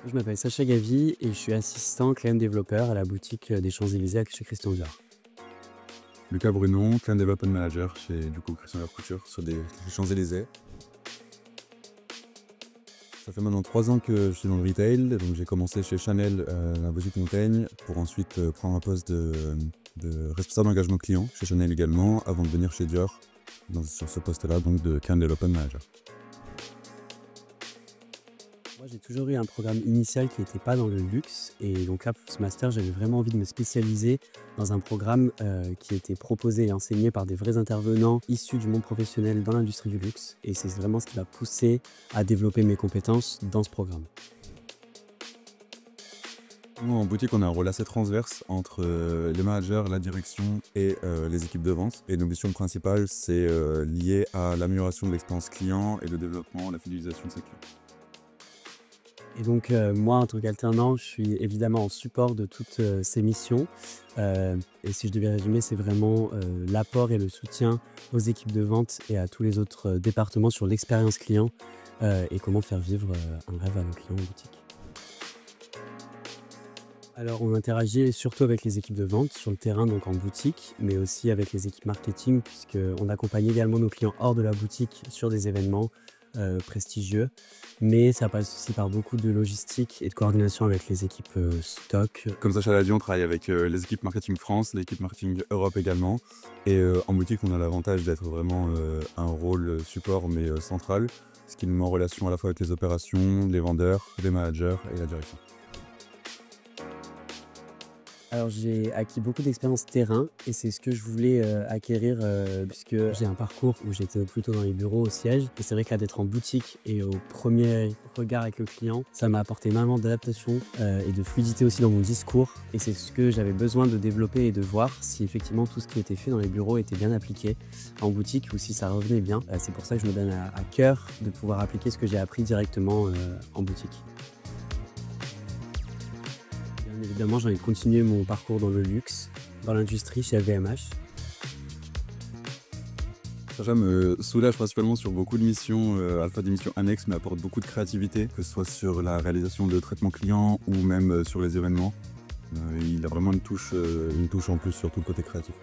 Je m'appelle Sacha Gavy et je suis assistant client développeur à la boutique des Champs-Élysées chez Christian Dior. Lucas Brunon, Client Development Manager chez Christian Dior Couture sur les Champs-Élysées. Ça fait maintenant 3 ans que je suis dans le retail, donc j'ai commencé chez Chanel, la boutique Montaigne, pour ensuite prendre un poste de responsable d'engagement client chez Chanel également, avant de venir chez Dior, sur ce poste-là, donc de Client Development Manager. Moi, j'ai toujours eu un programme initial qui n'était pas dans le luxe et donc là, pour ce master, j'avais vraiment envie de me spécialiser dans un programme qui était proposé et enseigné par des vrais intervenants issus du monde professionnel dans l'industrie du luxe et c'est vraiment ce qui m'a poussé à développer mes compétences dans ce programme. Nous, en boutique, on a un rôle assez transverse entre les managers, la direction et les équipes de vente. Et nos missions principales, c'est lié à l'amélioration de l'expérience client et le développement, la fidélisation de ses clients. Et donc moi, en tant qu'alternant, je suis évidemment en support de toutes ces missions. Et si je devais résumer, c'est vraiment l'apport et le soutien aux équipes de vente et à tous les autres départements sur l'expérience client et comment faire vivre un rêve à nos clients en boutique. Alors on interagit surtout avec les équipes de vente sur le terrain, donc en boutique, mais aussi avec les équipes marketing, puisqu'on accompagne également nos clients hors de la boutique sur des événements prestigieux. Mais ça passe aussi par beaucoup de logistique et de coordination avec les équipes stock. Comme Sacha l'a dit, on travaille avec les équipes marketing France, l'équipe marketing Europe également. Et en boutique, on a l'avantage d'être vraiment un rôle support mais central, ce qui nous met en relation à la fois avec les opérations, les vendeurs, les managers et la direction. Alors j'ai acquis beaucoup d'expérience terrain et c'est ce que je voulais acquérir puisque j'ai un parcours où j'étais plutôt dans les bureaux au siège et c'est vrai que là d'être en boutique et au premier regard avec le client, ça m'a apporté énormément d'adaptation et de fluidité aussi dans mon discours et c'est ce que j'avais besoin de développer et de voir si effectivement tout ce qui était fait dans les bureaux était bien appliqué en boutique ou si ça revenait bien. C'est pour ça que je me donne à cœur de pouvoir appliquer ce que j'ai appris directement en boutique. Bien évidemment, j'ai envie de continuer mon parcours dans le luxe, dans l'industrie chez LVMH. Sacha me soulage principalement sur beaucoup de missions, à la fois des missions annexes, mais apporte beaucoup de créativité, que ce soit sur la réalisation de traitements clients ou même sur les événements. Il a vraiment une touche en plus sur tout le côté créatif.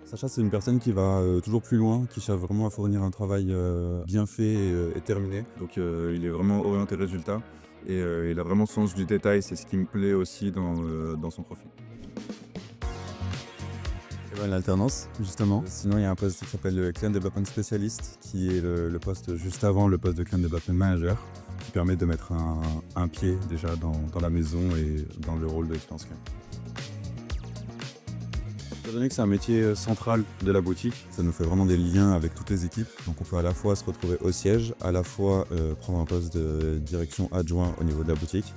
Sacha, c'est une personne qui va toujours plus loin, qui cherche vraiment à fournir un travail bien fait et terminé. Donc il est vraiment orienté résultat et il a vraiment sens du détail, c'est ce qui me plaît aussi dans son profil. L'alternance, justement. Sinon, il y a un poste qui s'appelle le Client Development Specialist, qui est le poste juste avant le poste de Client Development Manager, qui permet de mettre un pied déjà dans la maison et dans le rôle de l'expérience client. Étant donné que c'est un métier central de la boutique, ça nous fait vraiment des liens avec toutes les équipes. Donc on peut à la fois se retrouver au siège, à la fois prendre un poste de direction adjoint au niveau de la boutique.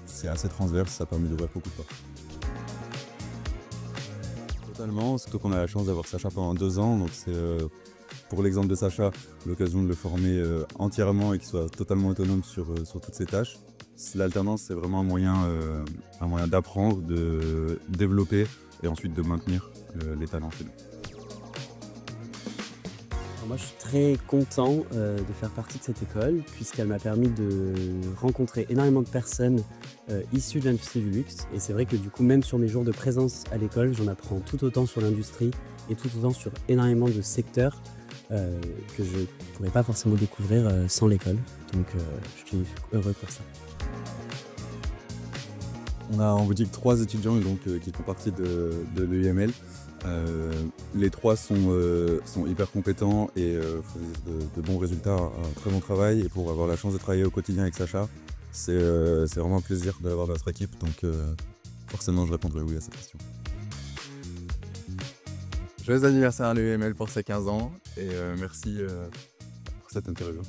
C'est assez transverse, ça permet d'ouvrir beaucoup de portes. Totalement, surtout qu'on a la chance d'avoir Sacha pendant 2 ans, donc c'est pour l'exemple de Sacha, l'occasion de le former entièrement et qu'il soit totalement autonome sur toutes ses tâches. L'alternance, c'est vraiment un moyen d'apprendre, de développer et ensuite de maintenir les talents chez nous. Alors moi, je suis très content de faire partie de cette école puisqu'elle m'a permis de rencontrer énormément de personnes issues de l'industrie du luxe. Et c'est vrai que du coup, même sur mes jours de présence à l'école, j'en apprends tout autant sur l'industrie et tout autant sur énormément de secteurs que je ne pourrais pas forcément découvrir sans l'école. Donc je suis heureux pour ça. On a en boutique 3 étudiants donc, qui font partie de l'EIML. Les 3 sont hyper compétents et font de bons résultats, un très bon travail. Et pour avoir la chance de travailler au quotidien avec Sacha, c'est vraiment un plaisir d'avoir notre équipe. Donc forcément, je répondrai oui à cette question. Joyeux anniversaire à l'EML pour ses 15 ans et merci Pour cette interview.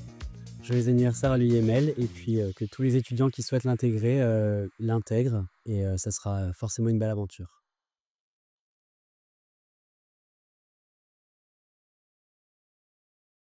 Joyeux anniversaire à l'UIML et puis que tous les étudiants qui souhaitent l'intégrer l'intègrent et ça sera forcément une belle aventure.